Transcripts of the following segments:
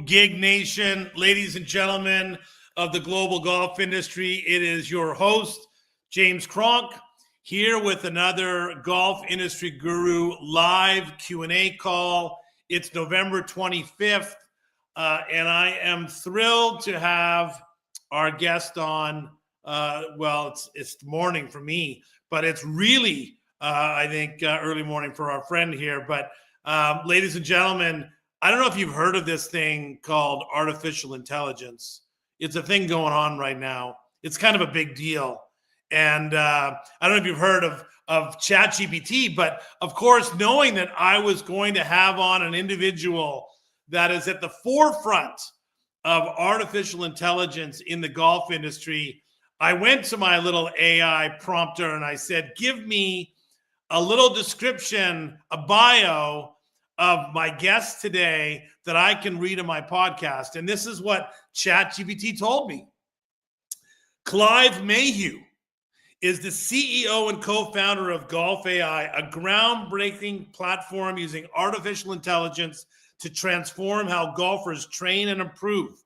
Gig Nation, ladies and gentlemen of the global golf industry. It is your host, James Cronk, here with another golf industry guru live Q&A call. It's November 25th, and I am thrilled to have our guest on. It's morning for me, but it's really, I think, early morning for our friend here. But ladies and gentlemen, I don't know if you've heard of this thing called artificial intelligence. It's a thing going on right now. It's kind of a big deal. And I don't know if you've heard of ChatGPT, but of course, knowing that I was going to have on an individual that is at the forefront of artificial intelligence in the golf industry, I went to my little AI prompter and I said, give me a little description, a bio of my guest today that I can read in my podcast. And this is what ChatGPT told me. Clive Mayhew is the CEO and co-founder of Golf.ai, a groundbreaking platform using artificial intelligence to transform how golfers train and improve.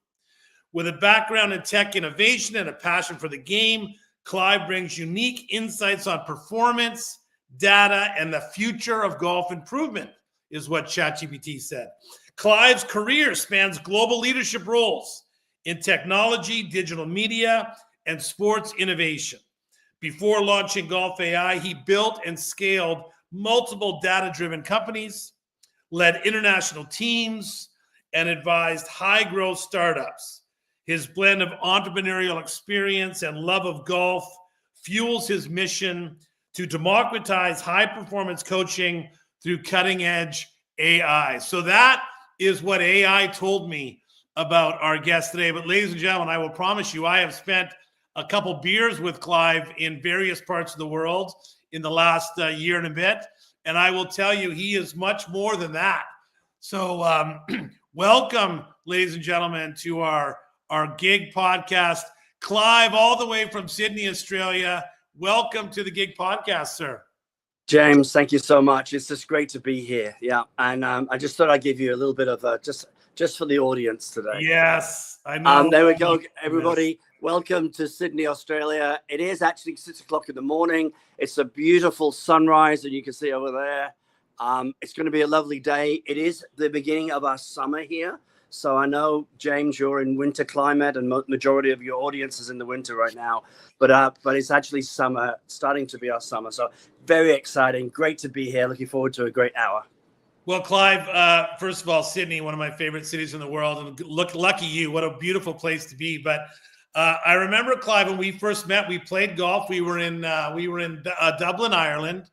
With a background in tech innovation and a passion for the game, Clive brings unique insights on performance, data, and the future of golf improvement, is what ChatGPT said. Clive's career spans global leadership roles in technology, digital media, and sports innovation. Before launching Golf.ai, he built and scaled multiple data-driven companies, led international teams, and advised high-growth startups. His blend of entrepreneurial experience and love of golf fuels his mission to democratize high-performance coaching through cutting-edge AI. So that is what AI told me about our guest today. But ladies and gentlemen, I will promise you, I have spent a couple beers with Clive in various parts of the world in the last year and a bit. And I will tell you, he is much more than that. So welcome, ladies and gentlemen, to our Gig podcast. Clive, all the way from Sydney, Australia. Welcome to the Gig podcast, sir. James, thank you so much. It's just great to be here. Yeah, and I just thought I'd give you a little bit of just for the audience today. Yes, I know. There we go, everybody. Welcome to Sydney, Australia. It is actually 6 o'clock in the morning. It's a beautiful sunrise that you can see over there. It's going to be a lovely day. It is the beginning of our summer here. So I know, James, you're in winter climate and majority of your audience is in the winter right now. But it's actually summer, starting to be our summer. So very exciting. Great to be here. Looking forward to a great hour. Well, Clive, first of all, Sydney, one of my favorite cities in the world. And lucky you. What a beautiful place to be. But I remember, Clive, when we first met, we played golf. We were in Dublin, Ireland.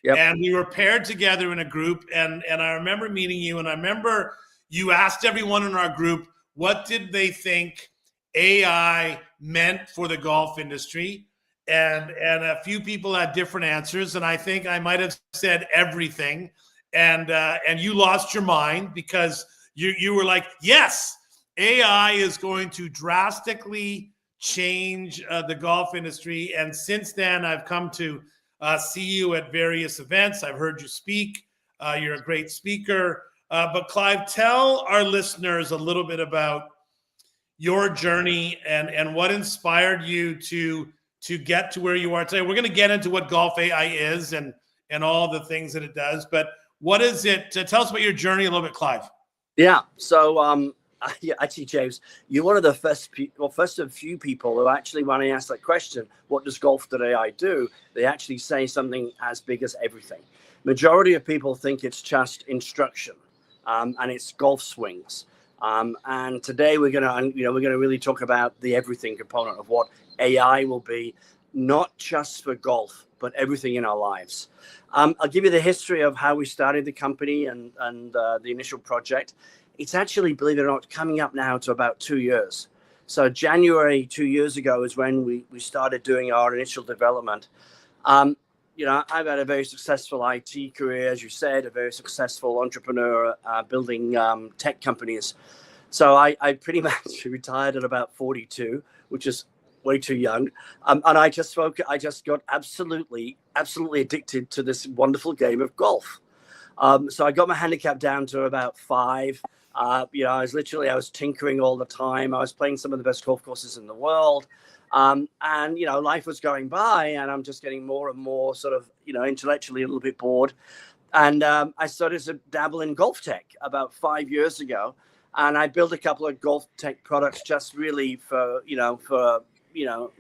Yep. And we were paired together in a group. And I remember meeting you. And I remember you asked everyone in our group, what did they think AI meant for the golf industry? And a few people had different answers. And I think I might have said everything. And you lost your mind because you were like, yes, AI is going to drastically change the golf industry. And since then, I've come to see you at various events. I've heard you speak. You're a great speaker. But Clive, tell our listeners a little bit about your journey and what inspired you to get to where you are today. We're going to get into what Golf.ai is and all the things that it does. But what is it? Tell us about your journey a little bit, Clive. Yeah. So actually, James, you're one of the first of few people who actually, when I ask that question, what does Golf.ai do? They actually say something as big as everything. Majority of people think it's just instruction. And it's golf swings. And today we're gonna really talk about the everything component of what AI will be, not just for golf, but everything in our lives. I'll give you the history of how we started the company and the initial project. It's actually, believe it or not, coming up now to about 2 years. So January 2 years ago is when we started doing our initial development. I've had a very successful IT career, as you said, a very successful entrepreneur building tech companies. So I pretty much retired at about 42, which is way too young. And I just got absolutely addicted to this wonderful game of golf. So I got my handicap down to about 5. I was tinkering all the time. I was playing some of the best golf courses in the world. And life was going by, and I'm just getting more and more sort of, intellectually a little bit bored. And I started to dabble in golf tech about 5 years ago. And I built a couple of golf tech products just really for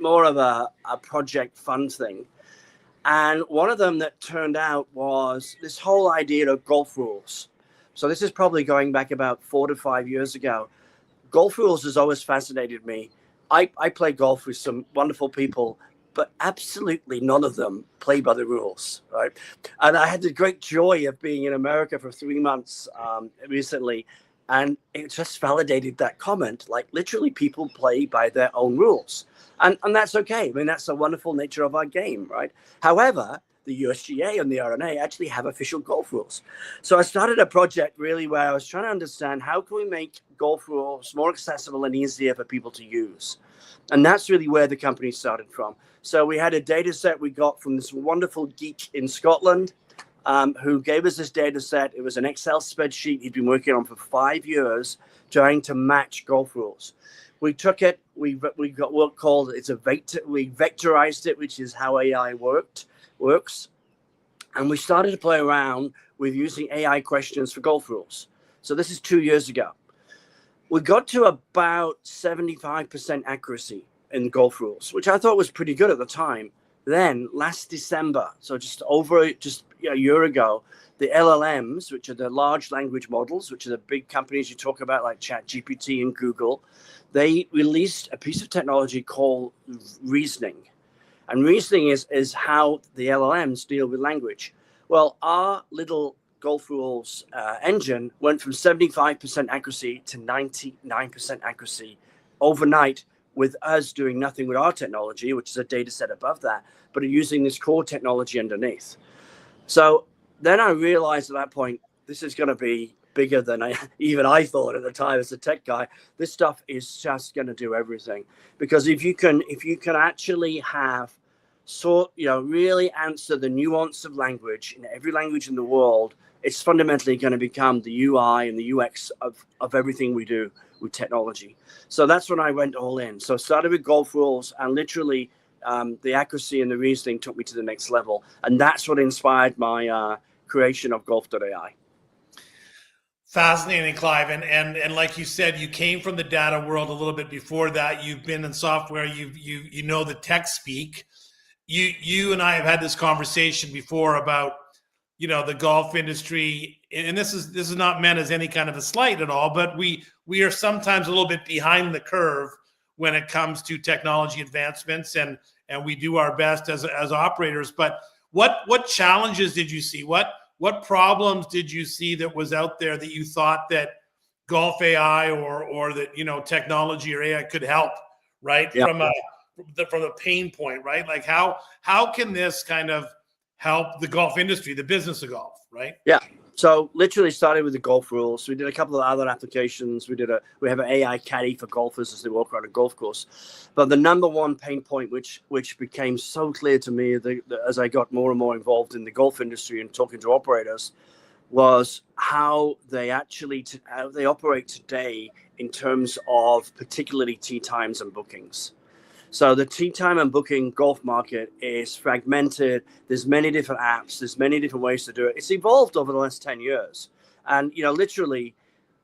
more of a project fun thing. And one of them that turned out was this whole idea of golf rules. So this is probably going back about 4 to 5 years ago. Golf rules has always fascinated me. I play golf with some wonderful people, but absolutely none of them play by the rules, right? And I had the great joy of being in America for 3 months recently, and it just validated that comment. Like, literally, people play by their own rules. And that's okay. I mean, that's the wonderful nature of our game, right? However, the USGA and the RNA actually have official golf rules. So I started a project really where I was trying to understand how can we make golf rules more accessible and easier for people to use. And that's really where the company started from. So we had a data set we got from this wonderful geek in Scotland who gave us this data set. It was an Excel spreadsheet he'd been working on for 5 years, trying to match golf rules. We took it, we got what called, we vectorized it, which is how AI works. And we started to play around with using AI questions for golf rules. So this is 2 years ago. We got to about 75% accuracy in golf rules, which I thought was pretty good at the time. Then last December, so just a year ago, the LLMs, which are the large language models, which are the big companies you talk about like ChatGPT and Google, they released a piece of technology called reasoning. And reasoning is how the LLMs deal with language. Well, our little golf rules engine went from 75% accuracy to 99% accuracy overnight, with us doing nothing with our technology, which is a data set above that, but using this core technology underneath. So then I realized at that point, this is going to be bigger than I thought at the time as a tech guy. This stuff is just going to do everything, because if you can actually have really answer the nuance of language in every language in the world, it's fundamentally going to become the UI and the UX of everything we do with technology. So that's when I went all in. So started with golf rules, and literally the accuracy and the reasoning took me to the next level. And that's what inspired my creation of golf.ai. Fascinating, Clive. And like you said, you came from the data world a little bit before that. You've been in software, you know the tech speak. You and I have had this conversation before about, the golf industry, and this is not meant as any kind of a slight at all, but we are sometimes a little bit behind the curve when it comes to technology advancements, and we do our best as operators. But what challenges did you see? What problems did you see that was out there that you thought that golf AI or that technology or AI could help, right? Yeah. From a pain point, right? Like how can this kind of help the golf industry, the business of golf, right? Yeah. So literally started with the golf rules. We did a couple of other applications. We have an AI caddy for golfers as they walk around a golf course. But the number one pain point, which became so clear to me as I got more and more involved in the golf industry and talking to operators, was how they operate today in terms of particularly tee times and bookings. So the tee time and booking golf market is fragmented. There's many different apps. There's many different ways to do it. It's evolved over the last 10 years. And, literally,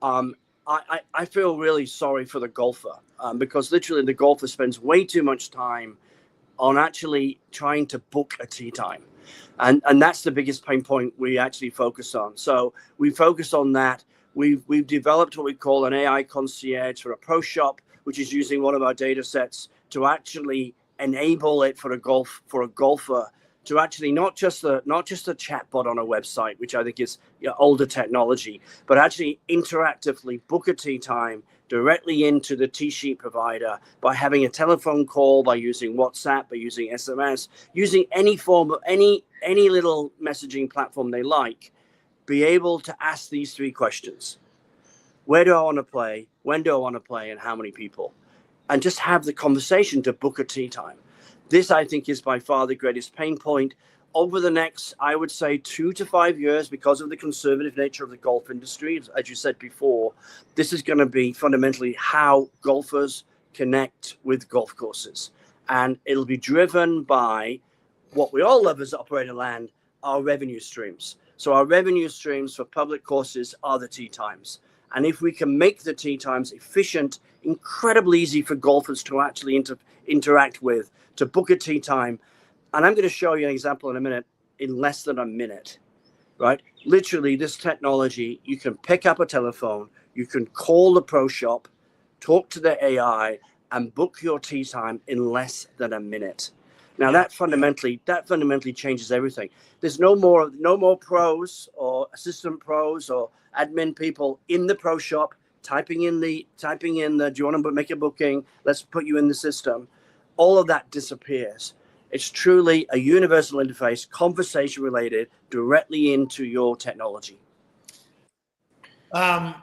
I feel really sorry for the golfer because literally the golfer spends way too much time on actually trying to book a tee time. And that's the biggest pain point we actually focus on. So we focus on that. We've developed what we call an AI concierge for a pro shop, which is using one of our data sets to actually enable it for a golfer to actually not just a chatbot on a website, which I think is older technology, but actually interactively book a tee time directly into the tee sheet provider by having a telephone call, by using WhatsApp, by using SMS, using any form of any little messaging platform they like, be able to ask these 3 questions. Where do I want to play? When do I want to play? And how many people? And just have the conversation to book a tee time. This, I think, is by far the greatest pain point. over the next, I would say, 2 to 5 years, because of the conservative nature of the golf industry, as you said before, this is going to be fundamentally how golfers connect with golf courses. And it'll be driven by what we all love as operator land, our revenue streams. So our revenue streams for public courses are the tee times. And if we can make the tee times efficient, incredibly easy for golfers to actually interact with, to book a tee time. And I'm going to show you an example in a minute, in less than a minute, right? Literally, this technology, you can pick up a telephone, you can call the pro shop, talk to the AI, and book your tee time in less than a minute. Now that fundamentally changes everything. There's no more pros or assistant pros or admin people in the pro shop typing in the do you want to make a booking? Let's put you in the system. All of that disappears. It's truly a universal interface, conversation related, directly into your technology. One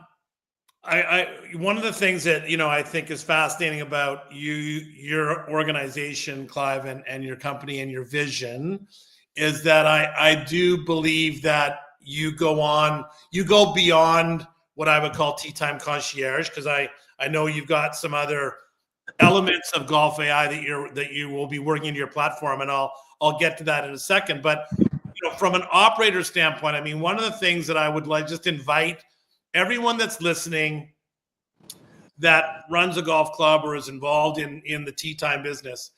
of the things that I think is fascinating about your organization, Clive, and your company and your vision is that I do believe that you go beyond what I would call tee time concierge, because I know you've got some other elements of Golf.ai that you will be working into your platform, and I'll get to that in a second. But from an operator standpoint, I mean, one of the things that I would like just invite everyone that's listening that runs a golf club or is involved in the tee time business,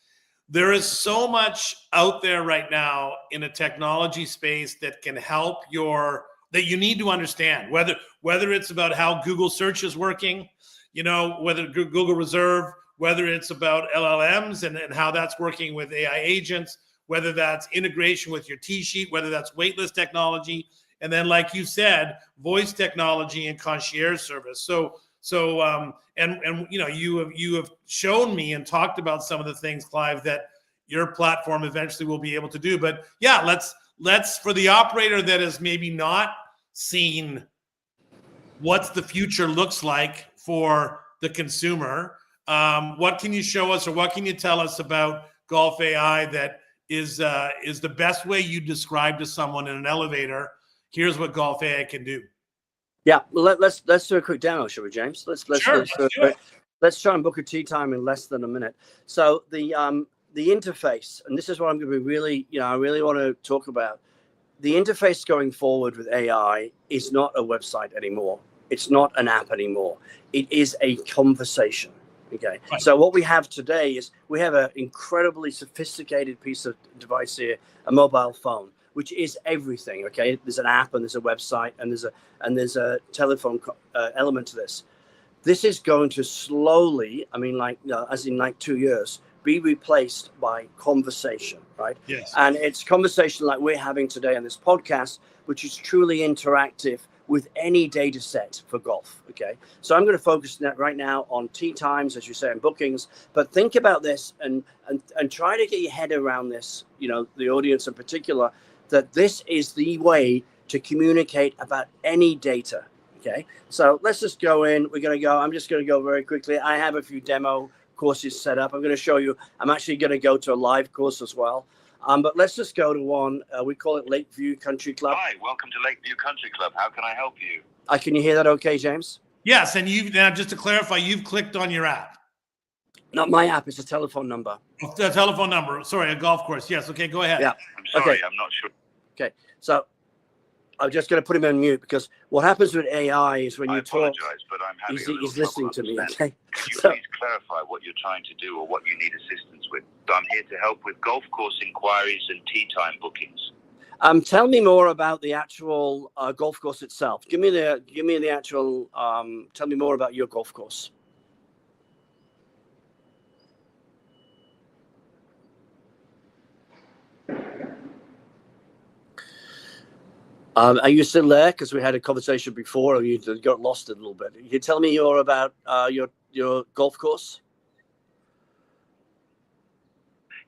there is so much out there right now in a technology space that can help that you need to understand, whether it's about how Google search is working, whether Google Reserve, whether it's about LLMs and how that's working with AI agents, whether that's integration with your tee sheet, whether that's waitlist technology, and then, like you said, voice technology and concierge service. So you have shown me and talked about some of the things, Clive, that your platform eventually will be able to do. But yeah, let's for the operator that has maybe not seen what the future looks like for the consumer, what can you show us, or what can you tell us about Golf.ai that is the best way you describe to someone in an elevator? Here's what Golf.ai can do. Yeah, well, let's do a quick demo, shall we, James? Let's try and book a tee time in less than a minute. So the interface, and this is what I'm going to be really, I really want to talk about. The interface going forward with AI is not a website anymore. It's not an app anymore. It is a conversation. Okay. Right. So what we have today is we have an incredibly sophisticated piece of device here, a mobile phone, which is everything. Okay. There's an app and there's a website and there's a telephone element to this. This is going to slowly, as in 2 years, be replaced by conversation, right? Yes. And it's conversation like we're having today on this podcast, which is truly interactive with any data set for golf. Okay. So I'm going to focus right now on tee times, as you say, and bookings, but think about this and try to get your head around this, the audience in particular, that this is the way to communicate about any data. Okay. So let's just go in. I'm just going to go very quickly. I have a few demo courses set up. I'm going to show you. I'm actually going to go to a live course as well. But let's just go to one. We call it Lakeview Country Club. Hi, welcome to Lakeview Country Club. How can I help you? Can you hear that okay, James? Yes, and now just to clarify, you've clicked on your app. Not my app, it's a telephone number. A telephone number. Sorry, a golf course. Yes, okay, go ahead. Yeah. I'm sorry, okay. I'm not sure. Okay, so I'm just going to put him on mute, because what happens with AI is when you talk, but I'm having he's listening to me. Okay. Could you please clarify what you're trying to do or what you need assistance with? So I'm here to help with golf course inquiries and tee time bookings. Tell me more about the actual golf course itself. Give me the actual. Tell me more about your golf course. Are you still there? Because we had a conversation before, or you got lost a little bit. Can you tell me more about your golf course?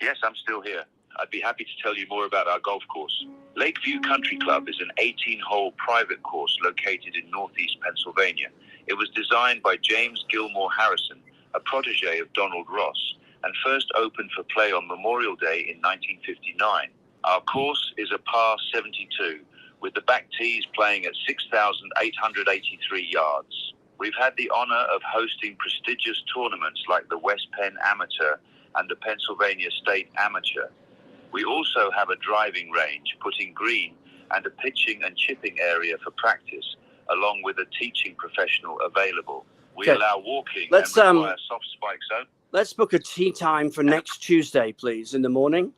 Yes, I'm still here. I'd be happy to tell you more about our golf course. Lakeview Country Club is an 18-hole private course located in northeast Pennsylvania. It was designed by James Gilmore Harrison, a protege of Donald Ross, and first opened for play on Memorial Day in 1959. Our course is a par 72, with the back tees playing at 6,883 yards. We've had the honor of hosting prestigious tournaments like the West Penn Amateur and the Pennsylvania State Amateur. We also have a driving range, putting green, and a pitching and chipping area for practice, along with a teaching professional available. We allow walking and require soft spike zone. Let's book a tee time for next Tuesday, please, in the morning.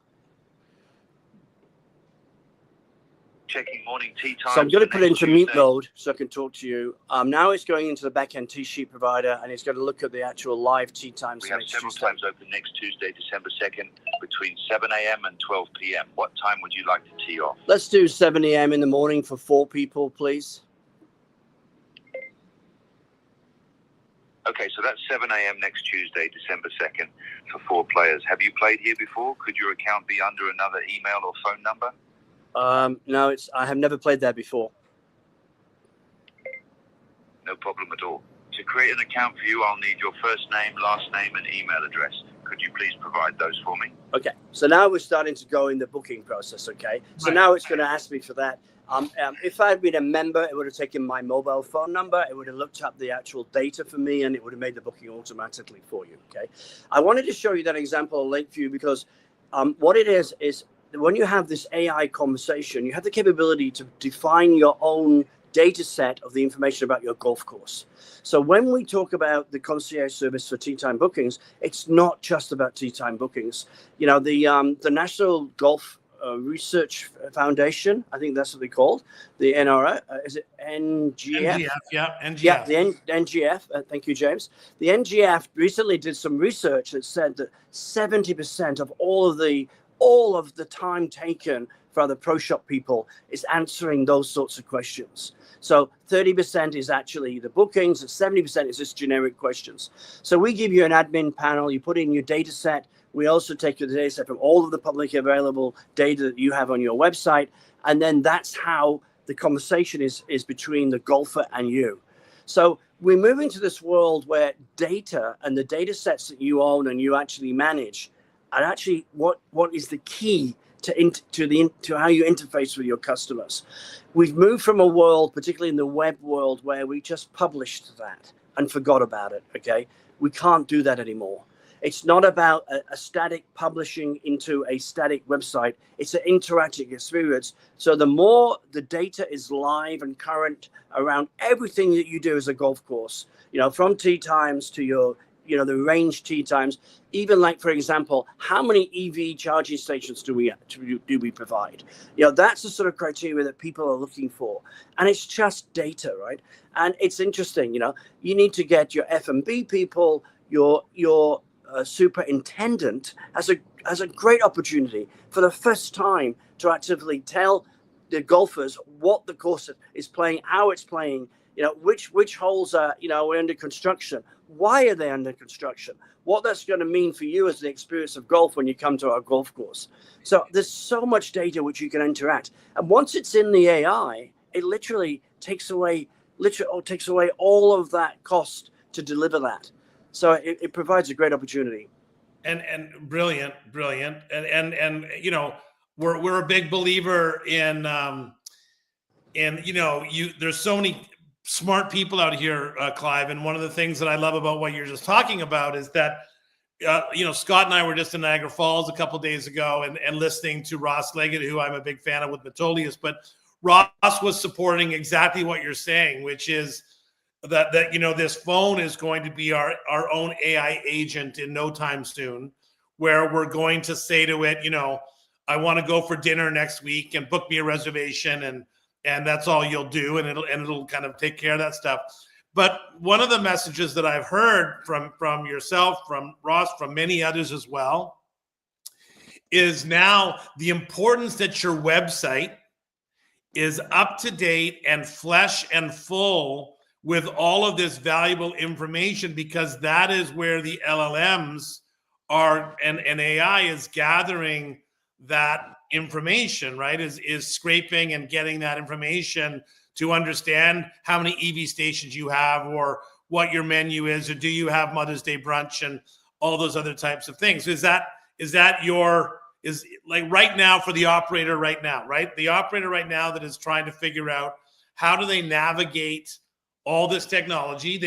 Checking morning tee time. So I'm going to put it into mute mode so I can talk to you. Now it's going into the back-end tee sheet provider, and it's going to look at the actual live tee times. We have several times open next Tuesday, December 2nd, between 7 a.m. and 12 p.m. What time would you like to tee off? Let's do 7 a.m. in the morning for 4 people, please. Okay, so that's 7 a.m. next Tuesday, December 2nd, for 4 players. Have you played here before? Could your account be under another email or phone number? No, I have never played there before. No problem at all. To create an account for you, I'll need your first name, last name, and email address. Could you please provide those for me? Okay, so now we're starting to go in the booking process, okay? So now it's going to ask me for that. If I had been a member, it would have taken my mobile phone number, it would have looked up the actual data for me, and it would have made the booking automatically for you, okay? I wanted to show you that example of Lakeview because what it is when you have this AI conversation, you have the capability to define your own data set of the information about your golf course. So when we talk about the concierge service for tee time bookings, it's not just about tee time bookings. You know, the National Golf Research Foundation, I think that's what they're called, the NRA, is it NGF? NGF, yeah, NGF. Yeah, the NGF, thank you, James. The NGF recently did some research that said that 70% of all of the time taken for the pro shop people is answering those sorts of questions. So 30% is actually the bookings, and 70% is just generic questions. So we give you an admin panel, you put in your data set. We also take your data set from all of the publicly available data that you have on your website. And then that's how the conversation is between the golfer and you. So we're moving to this world where data and the data sets that you own and you actually manage are actually what is the key to how you interface with your customers. We've moved from a world, particularly in the web world, where we just published that and forgot about it, okay? We can't do that anymore. It's not about a static publishing into a static website. It's an interactive experience. So the more the data is live and current around everything that you do as a golf course, you know, from tee times to your, you know, the range tee times, even like, for example, how many EV charging stations do we provide? You know, that's the sort of criteria that people are looking for. And it's just data, right? And it's interesting, you know, you need to get your F&B people, your superintendent has a great opportunity for the first time to actively tell the golfers what the course is playing, how it's playing, you know, which holes are, you know, under construction, why are they under construction, what that's going to mean for you as the experience of golf when you come to our golf course. So there's so much data which you can interact, and once it's in the AI, it literally takes away all of that cost to deliver that. So it provides a great opportunity. And brilliant. And you know, we're a big believer in you know, there's so many smart people out here, Clive. And one of the things that I love about what you're just talking about is that, you know, Scott and I were just in Niagara Falls a couple of days ago and listening to Ross Leggett, who I'm a big fan of with Metolius. But Ross was supporting exactly what you're saying, which is that you know, this phone is going to be our own AI agent in no time soon, where we're going to say to it, you know, I want to go for dinner next week and book me a reservation, and that's all you'll do, and it'll kind of take care of that stuff. But one of the messages that I've heard from yourself, from Ross, from many others as well, is now the importance that your website is up to date and fresh and full with all of this valuable information, because that is where the LLMs are, and AI is gathering that information, right? Is scraping and getting that information to understand how many EV stations you have, or what your menu is, or do you have Mother's Day brunch, and all those other types of things. Is that is like right now for the operator right now, right? The operator right now that is trying to figure out how do they navigate all this technology.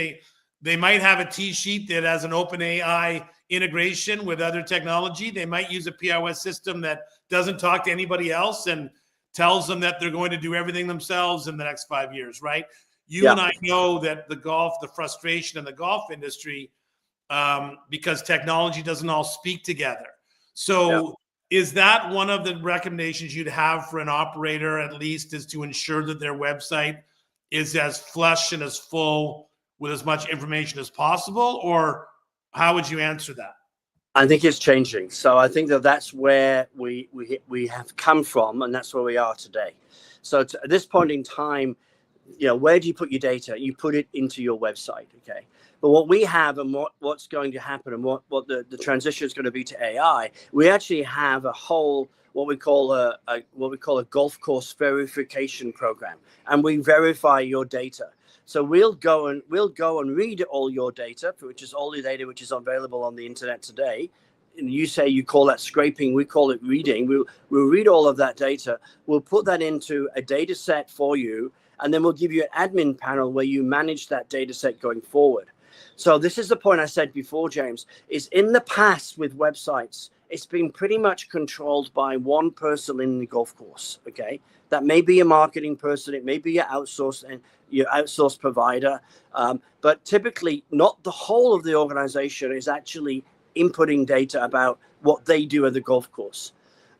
They might have a T sheet that has an open AI integration with other technology. They might use a POS system that doesn't talk to anybody else and tells them that they're going to do everything themselves in the next 5 years, right? You and I know that the frustration in the golf industry, because technology doesn't all speak together. So is that one of the recommendations you'd have for an operator, at least, is to ensure that their website is as flush and as full with as much information as possible? Or how would you answer that? I think it's changing. So I think that's where we have come from, and that's where we are today. So at this point in time, where do you put your data? You put it into your website, okay? But what we have and what's going to happen and what the transition is going to be to AI, we actually have a whole what we call a golf course verification program, and we verify your data. So we'll go and read all your data, which is all the data which is available on the internet today. And you call that scraping, we call it reading. We'll read all of that data. We'll put that into a data set for you, and then we'll give you an admin panel where you manage that data set going forward. So this is the point I said before, James, is in the past with websites, it's been pretty much controlled by one person in the golf course, okay? That may be a marketing person, it may be your outsourced provider, but typically not the whole of the organization is actually inputting data about what they do at the golf course.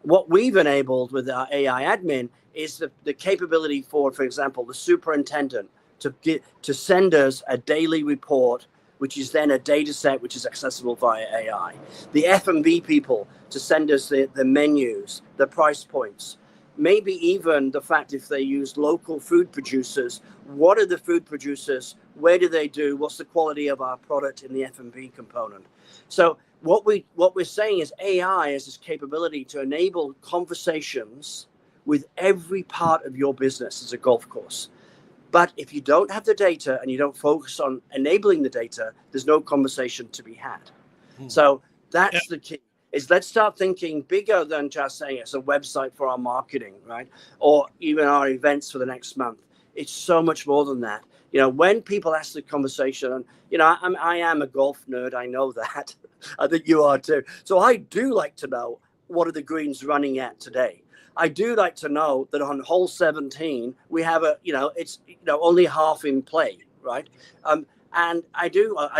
What we've enabled with our AI admin is the capability for example, the superintendent to send us a daily report, which is then a data set which is accessible via AI. The F&B people to send us the menus, the price points, maybe even the fact if they use local food producers, what are the food producers, where do they do, what's the quality of our product in the F&B component. So what we're saying is AI has this capability to enable conversations with every part of your business as a golf course. But if you don't have the data and you don't focus on enabling the data, there's no conversation to be had. So that's the key, is let's start thinking bigger than just saying it's a website for our marketing, right? Or even our events for the next month. It's so much more than that. When people ask the conversation, and I am a golf nerd, I know that. I think you are too. So I do like to know, what are the greens running at today? I do like to know that on hole 17 we have it's only half in play, right? And I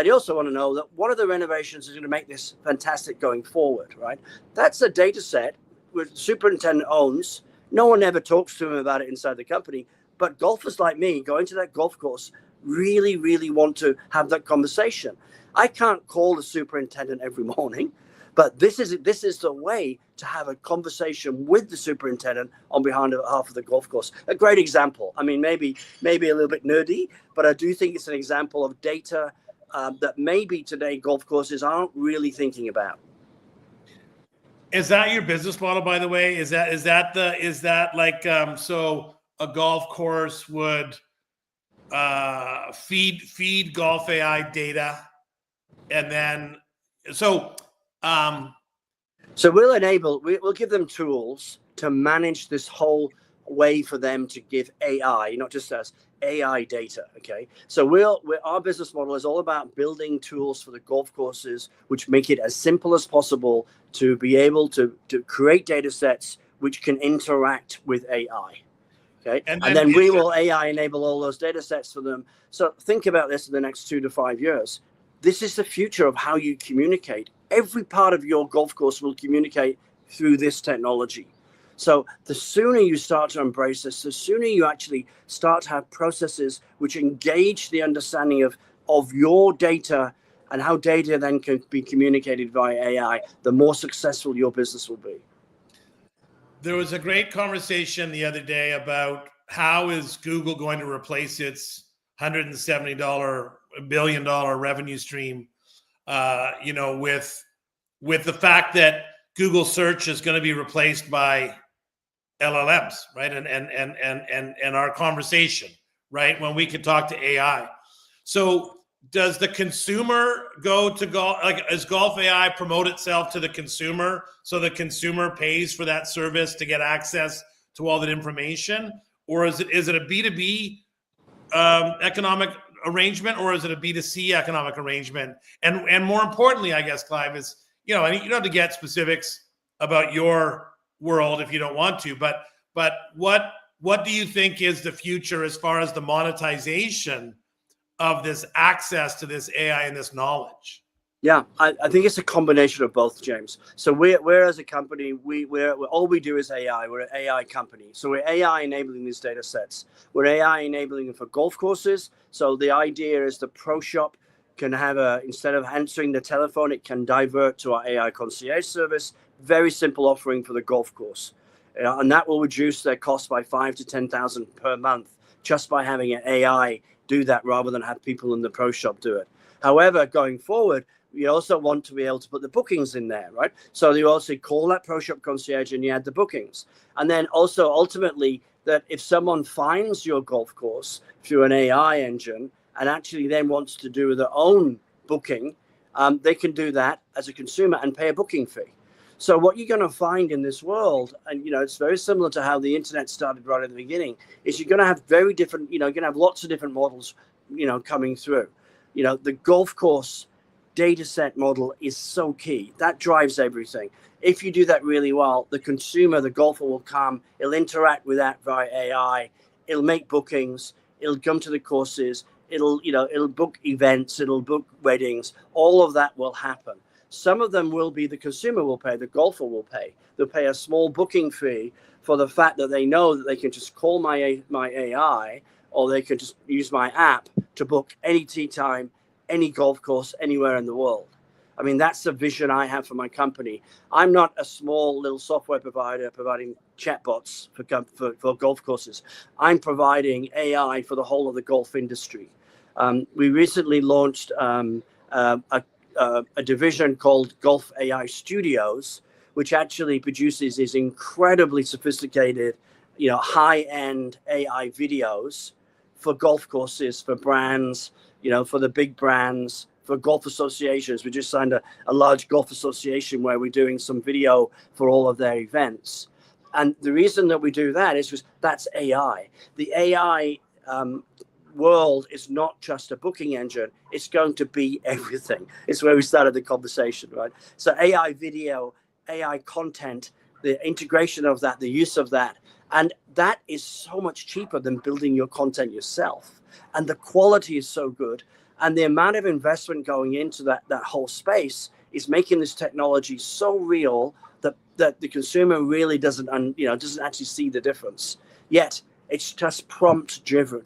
also want to know that what are the renovations that are going to make this fantastic going forward, right? That's a data set where the superintendent owns. No one ever talks to him about it inside the company, but golfers like me going to that golf course really, really want to have that conversation. I can't call the superintendent every morning, but this is the way to have a conversation with the superintendent on behalf of the golf course. A great example. I mean, maybe a little bit nerdy, but I do think it's an example of data that maybe today golf courses aren't really thinking about. Is that your business model, by the way? Is that like so a golf course would feed Golf AI data, and then so we'll give them tools to manage this whole way for them to give AI, not just us, AI data. Okay, so our business model is all about building tools for the golf courses, which make it as simple as possible to be able to create data sets which can interact with AI. Okay, and then we will AI enable all those data sets for them. So think about this in the next 2 to 5 years. This is the future of how you communicate. Every part of your golf course will communicate through this technology. So the sooner you start to embrace this, the sooner you actually start to have processes which engage the understanding of your data and how data then can be communicated via AI, the more successful your business will be. There was a great conversation the other day about how is Google going to replace its $170 billion revenue stream, with the fact that Google search is going to be replaced by LLMs, right? And our conversation, right? When we can talk to AI. So does the consumer go to golf? Like, does Golf AI promote itself to the consumer so the consumer pays for that service to get access to all that information, or is it a B2B economic arrangement, or is it a B2C economic arrangement? And more importantly, I guess, Clive, is, you know, you don't have to get specifics about your world if you don't want to, but what do you think is the future as far as the monetization of this access to this AI and this knowledge? Yeah, I think it's a combination of both, James. So we're as a company, we're all we do is AI. We're an AI company. So we're AI enabling these data sets. We're AI enabling them for golf courses. So the idea is the pro shop can have instead of answering the telephone, it can divert to our AI concierge service. Very simple offering for the golf course. And that will reduce their cost by $5,000 to $10,000 per month just by having an AI do that rather than have people in the pro shop do it. However, going forward, we also want to be able to put the bookings in there, right? So you also call that pro shop concierge and you add the bookings. And then also ultimately that if someone finds your golf course through an AI engine and actually then wants to do their own booking, they can do that as a consumer and pay a booking fee. So what you're going to find in this world, and, you know, it's very similar to how the internet started right at the beginning, is you're going to have very different, you know, you're going to have lots of different models, you know, coming through. You know, the golf course data set model is so key. That drives everything. If you do that really well, the consumer, the golfer will come, it'll interact with that via AI, it'll make bookings, it'll come to the courses, it'll book events, it'll book weddings, all of that will happen. Some of them will be the consumer will pay, the golfer will pay. They'll pay a small booking fee for the fact that they know that they can just call my AI, or they can just use my app to book any tee time, any golf course, anywhere in the world. I mean, that's the vision I have for my company. I'm not a small little software provider providing chatbots for golf courses. I'm providing AI for the whole of the golf industry. We recently launched a division called Golf AI Studios, which actually produces these incredibly sophisticated, you know, high-end AI videos for golf courses, for brands, you know, for the big brands, for golf associations. We just signed a large golf association where we're doing some video for all of their events. And the reason that we do that is because that's AI. The AI world is not just a booking engine. It's going to be everything. It's where we started the conversation, right? So AI video, AI content, the integration of that, the use of that, and that is so much cheaper than building your content yourself. And the quality is so good. And the amount of investment going into that whole space is making this technology so real that the consumer really doesn't actually see the difference. Yet it's just prompt driven,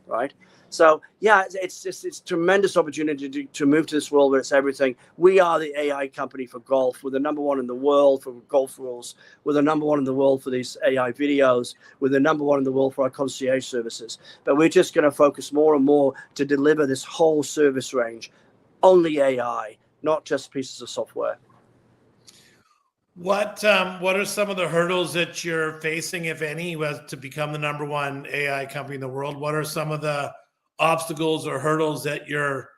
right? So yeah, it's tremendous opportunity to move to this world where it's everything. We are the AI company for golf. We're the number one in the world for golf rules. We're the number one in the world for these AI videos. We're the number one in the world for our concierge services. But we're just going to focus more and more to deliver this whole service range. Only AI, not just pieces of software. What are some of the hurdles that you're facing, if any, to become the number one AI company in the world? What are some of the obstacles or hurdles that you're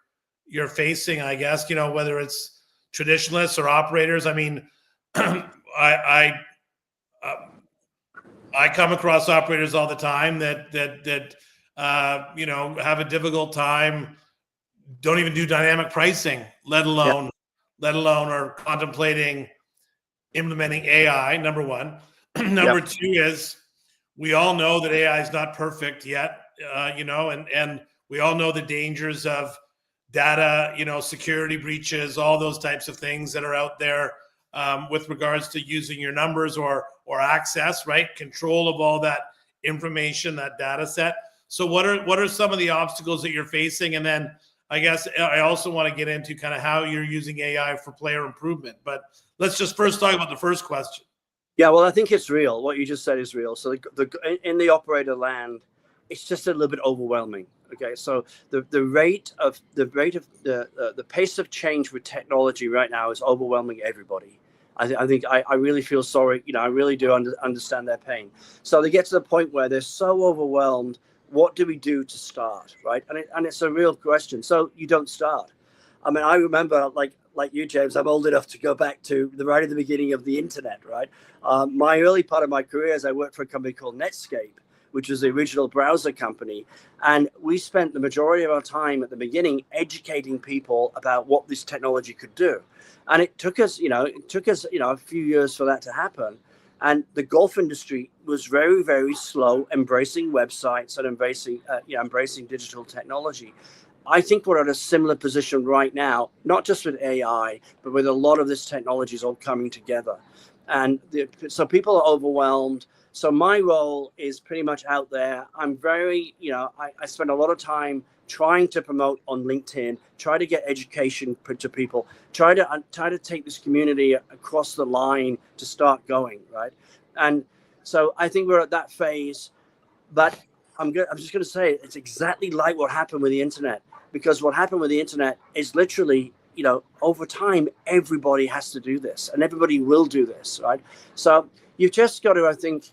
facing, I guess, you know, whether it's traditionalists or operators? I mean, I come across operators all the time that you know, have a difficult time, don't even do dynamic pricing, let alone are contemplating implementing AI, number one. Number two is we all know that AI is not perfect yet, you know, and we all know the dangers of data, you know, security breaches, all those types of things that are out there with regards to using your numbers or access, right? Control of all that information, that data set. So what are some of the obstacles that you're facing? And then I guess I also want to get into kind of how you're using AI for player improvement. But let's just first talk about the first question. Yeah, well, I think it's real. What you just said is real. So in the operator land, it's just a little bit overwhelming. Okay, so the pace of change with technology right now is overwhelming everybody. I think I really feel sorry. You know, I really do understand their pain. So they get to the point where they're so overwhelmed what do we do to start, right? And it's a real question. So you don't start. I mean, I remember, like you, James, I'm old enough to go back to right at the beginning of the internet, right? My early part of my career is I worked for a company called Netscape, which was the original browser company. And we spent the majority of our time at the beginning educating people about what this technology could do. And it took us, a few years for that to happen. And the golf industry was very, very slow embracing websites and embracing digital technology. I think we're at a similar position right now, not just with AI, but with a lot of this technology is all coming together. And so people are overwhelmed. So my role is pretty much out there. I'm very, I spend a lot of time trying to promote on LinkedIn, try to get education to people, try to take this community across the line to start going, right? And so I think we're at that phase, but I'm just going to say it's exactly like what happened with the internet, because what happened with the internet is literally, over time, everybody has to do this and everybody will do this, right? So you've just got to, I think,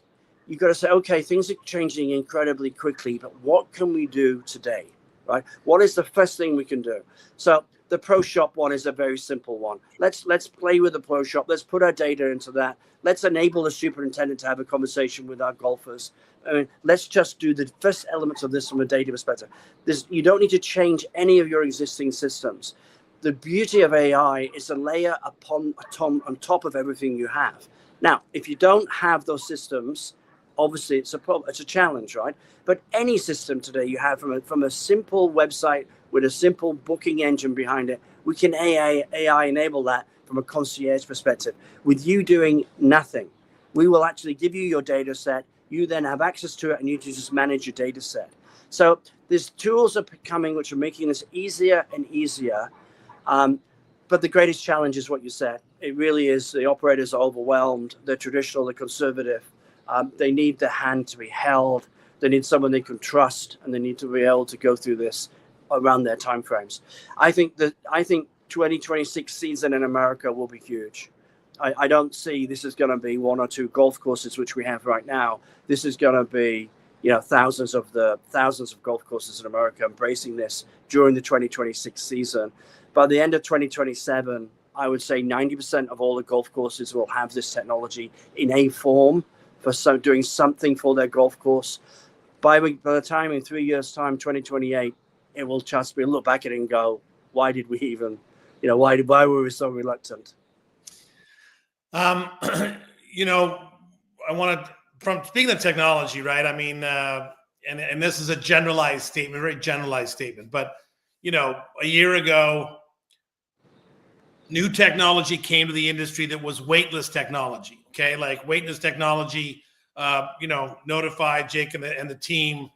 you've got to say, okay, things are changing incredibly quickly, but what can we do today, right? What is the first thing we can do? So the Pro Shop one is a very simple one. Let's play with the Pro Shop. Let's put our data into that. Let's enable the superintendent to have a conversation with our golfers. I mean, let's just do the first elements of this from a data perspective. You don't need to change any of your existing systems. The beauty of AI is a layer on top of everything you have. Now, if you don't have those systems, obviously it's a problem, it's a challenge, right? But any system today you have from a simple website with a simple booking engine behind it, we can AI enable that from a concierge perspective. With you doing nothing, we will actually give you your data set. You then have access to it and you can just manage your data set. So there's tools are coming which are making this easier and easier. But the greatest challenge is what you said. It really is the operators are overwhelmed. They're traditional, they're conservative. They need their hand to be held. They need someone they can trust, and they need to be able to go through this around their timeframes. I think 2026 season in America will be huge. I don't see this is going to be one or two golf courses, which we have right now. This is going to be, thousands of golf courses in America embracing this during the 2026 season. By the end of 2027, I would say 90% of all the golf courses will have this technology in a form for doing something for their golf course. By the time in 3 years' time, 2028, it will just be look back at it and go, why did we even, why were we so reluctant? I want to, from speaking of technology, right? I mean, and this is a generalized statement, very generalized statement, but a year ago, new technology came to the industry that was weightless technology. Okay, like weightless technology, notified Jake and the team,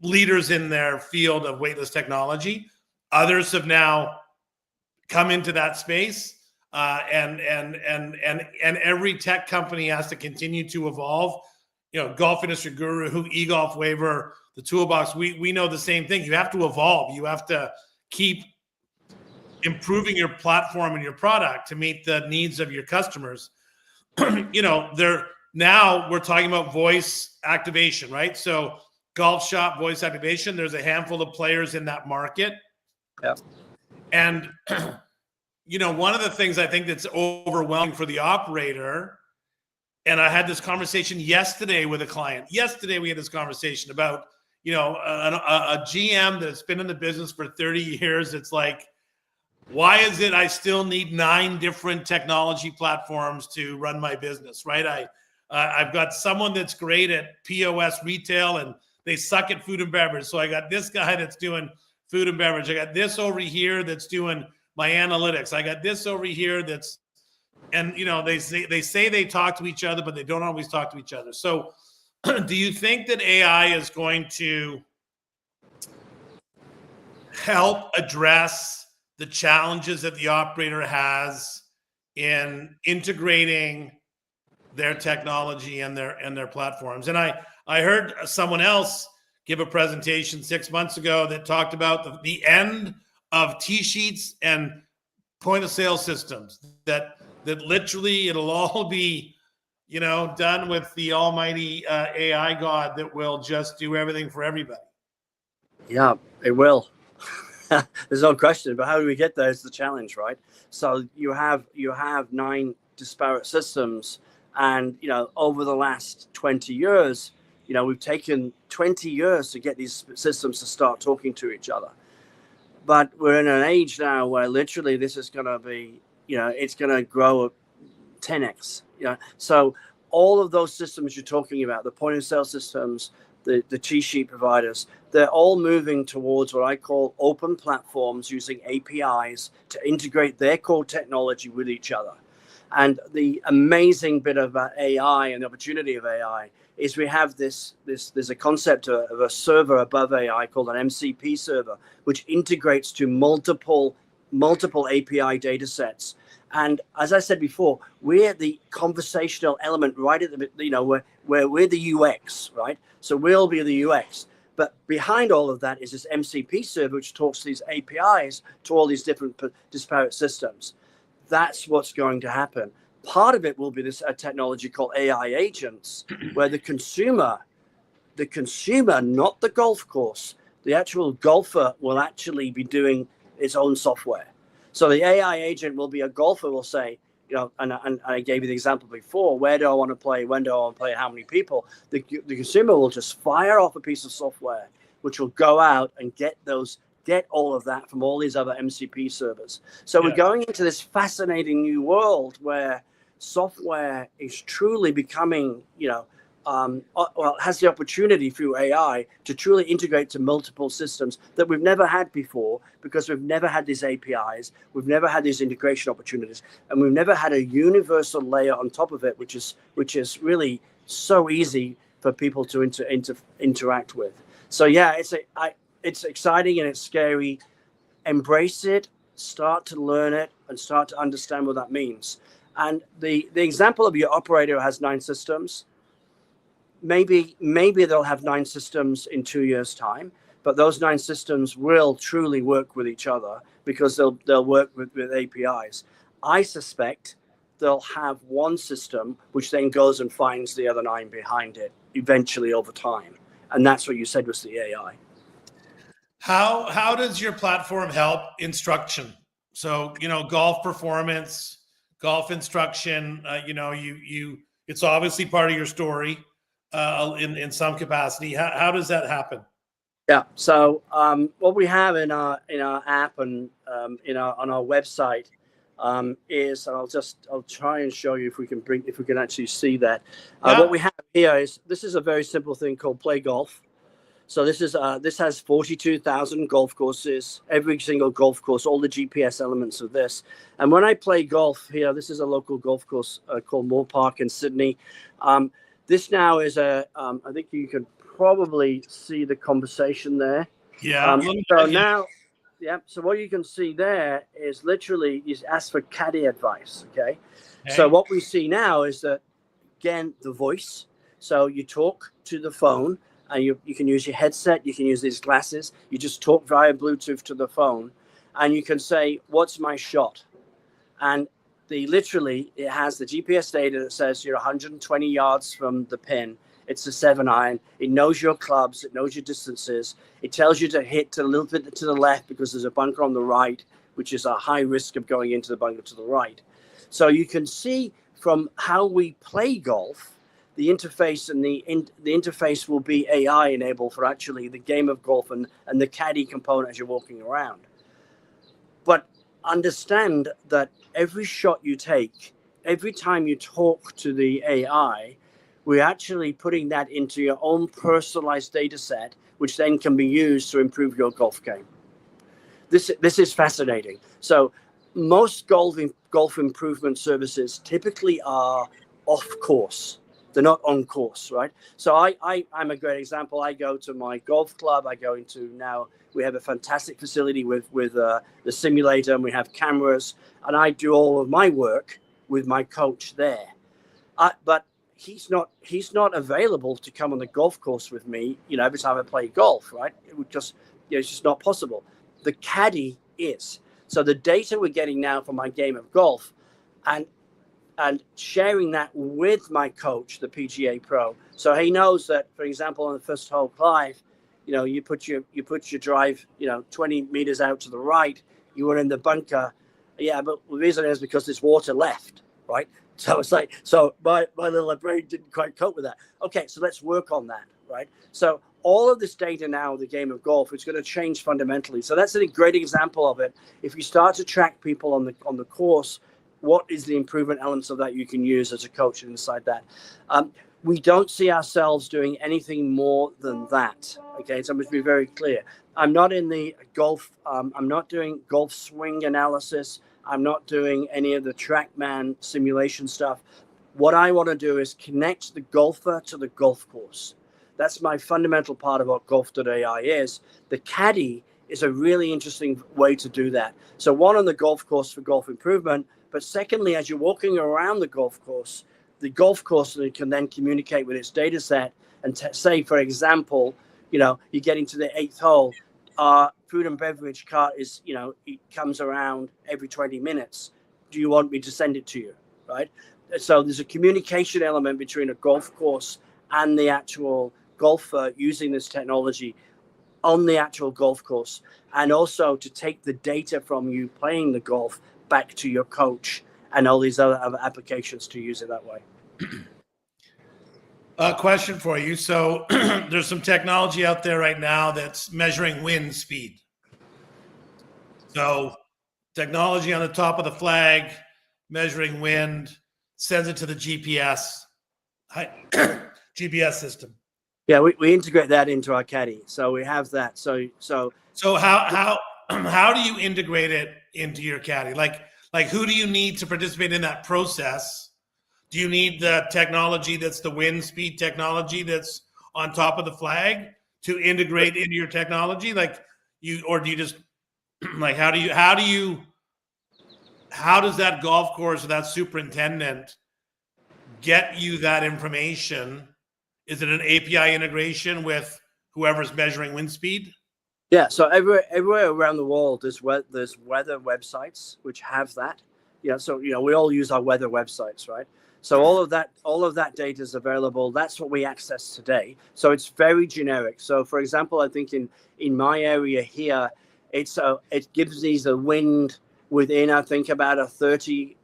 leaders in their field of weightless technology. Others have now come into that space, and every tech company has to continue to evolve. Golf Industry Guru, eGolf Waiver, the Toolbox. We know the same thing. You have to evolve. You have to keep improving your platform and your product to meet the needs of your customers. Now we're talking about voice activation, right? So golf shop voice activation, there's a handful of players in that market. Yeah. And, one of the things I think that's overwhelming for the operator, and I had this conversation yesterday with a client. Yesterday we had this conversation about, a GM that's been in the business for 30 years. It's like, why is it I still need 9 different technology platforms to run my business, right? I've got someone that's great at POS retail and they suck at food and beverage. So I got this guy that's doing food and beverage. I got this over here that's doing my analytics. I got this over here that's, and they say they talk to each other, but they don't always talk to each other. So do you think that AI is going to help address the challenges that the operator has in integrating their technology and their platforms? And I heard someone else give a presentation 6 months ago that talked about the end of T-sheets and point of sale systems, that literally it'll all be, done with the almighty AI God that will just do everything for everybody. Yeah, it will. There's no question. But how do we get there is the challenge, right? So you have 9 disparate systems, and over the last 20 years, we've taken 20 years to get these systems to start talking to each other. But we're in an age now where literally this is going to be, it's going to grow 10x. So all of those systems you're talking about, the point of sale systems, the cheat sheet providers, they're all moving towards what I call open platforms using APIs to integrate their core technology with each other. And the amazing bit about AI and the opportunity of AI is we have there's a concept of a server above AI called an MCP server, which integrates to multiple API data sets. And as I said before, we're the conversational element right at the, where we're the UX, right? So we'll be the UX. But behind all of that is this MCP server, which talks to these APIs to all these different disparate systems. That's what's going to happen. Part of it will be a technology called AI agents, where the consumer, not the golf course, the actual golfer will actually be doing its own software. So the AI agent will be a golfer will say, and I gave you the example before, where do I want to play? When do I want to play? How many people? The consumer will just fire off a piece of software, which will go out and get all of that from all these other MCP servers. So we're going into this fascinating new world where software is truly becoming, has the opportunity through AI to truly integrate to multiple systems that we've never had before, because we've never had these APIs, we've never had these integration opportunities, and we've never had a universal layer on top of it, which is really so easy for people to interact with. So yeah, it's exciting and it's scary. Embrace it, start to learn it, and start to understand what that means. And the example of your operator who has 9 systems, maybe they'll have 9 systems in 2 years' time, but those 9 systems will truly work with each other because they'll work with APIs. I suspect they'll have one system which then goes and finds the other 9 behind it eventually over time. And that's what you said was the AI. How does your platform help instruction? So, golf performance, golf instruction, it's obviously part of your story in some capacity. How does that happen? Yeah. So what we have in our app and on our website is, and I'll try and show you if we can actually see that. What we have here is, this is a very simple thing called Play Golf. So this has 42,000 golf courses, every single golf course, all the GPS elements of this. And when I play golf here, this is a local golf course called Moore Park in Sydney. This now is I think you can probably see the conversation there. Yeah. So what you can see there is literally you ask for caddy advice. Okay. So what we see now is that, again, the voice. So you talk to the phone. And you can use your headset, you can use these glasses, you just talk via Bluetooth to the phone, and you can say, what's my shot? And it has the GPS data that says you're 120 yards from the pin. It's a 7-iron. It knows your clubs, it knows your distances. It tells you to hit a little bit to the left because there's a bunker on the right, which is a high risk of going into the bunker to the right. So you can see from how we play golf, the interface and the interface will be AI enabled for actually the game of golf and the caddy component as you're walking around. But understand that every shot you take, every time you talk to the AI, we're actually putting that into your own personalized data set, which then can be used to improve your golf game. This is fascinating. So most golf improvement services typically are off course. They're not on course, right? So I'm a great example. I go to my golf club. We have a fantastic facility with the simulator, and we have cameras, and I do all of my work with my coach there. But he's not available to come on the golf course with me, every time I play golf, right? It would just, it's just not possible. The caddy is. So the data we're getting now from my game of golf, and sharing that with my coach, the PGA Pro. So he knows that, for example, on the first hole, Clive, you put your drive 20 meters out to the right, you were in the bunker. Yeah, but the reason is because there's water left, right? So it's like, so my little brain didn't quite cope with that. Okay, so let's work on that, right? So all of this data now, the game of golf, is going to change fundamentally. So that's a great example of it. If you start to track people on the course, what is the improvement elements of that you can use as a coach inside that? We don't see ourselves doing anything more than that. Okay, so I must be very clear. I'm not in the golf. I'm not doing golf swing analysis. I'm not doing any of the TrackMan simulation stuff. What I want to do is connect the golfer to the golf course. That's my fundamental part of what golf.ai is. The caddy is a really interesting way to do that. So one, on the golf course for golf improvement, but secondly, as you're walking around the golf course can then communicate with its data set and say, for example, you're getting to the 8th hole, our food and beverage cart is, it comes around every 20 minutes. Do you want me to send it to you, right? So there's a communication element between a golf course and the actual golfer using this technology on the actual golf course, and also to take the data from you playing the golf back to your coach and all these other applications to use it that way. A question for you. So there's some technology out there right now that's measuring wind speed. So technology on the top of the flag, measuring wind, sends it to the GPS system. Yeah, we integrate that into our caddy. So we have that. So how do you integrate it into your caddy? Like who do you need to participate in that process? Do you need the technology that's the wind speed technology that's on top of the flag to integrate into your technology? Or do you just how does that golf course or that superintendent get you that information? Is it an API integration with whoever's measuring wind speed? Yeah, so everywhere around the world, there's weather websites which have that. So we all use our weather websites, right? So all of that data is available. That's what we access today. So it's very generic. So for example, I think in my area here, it gives me the wind within, I think, about a 30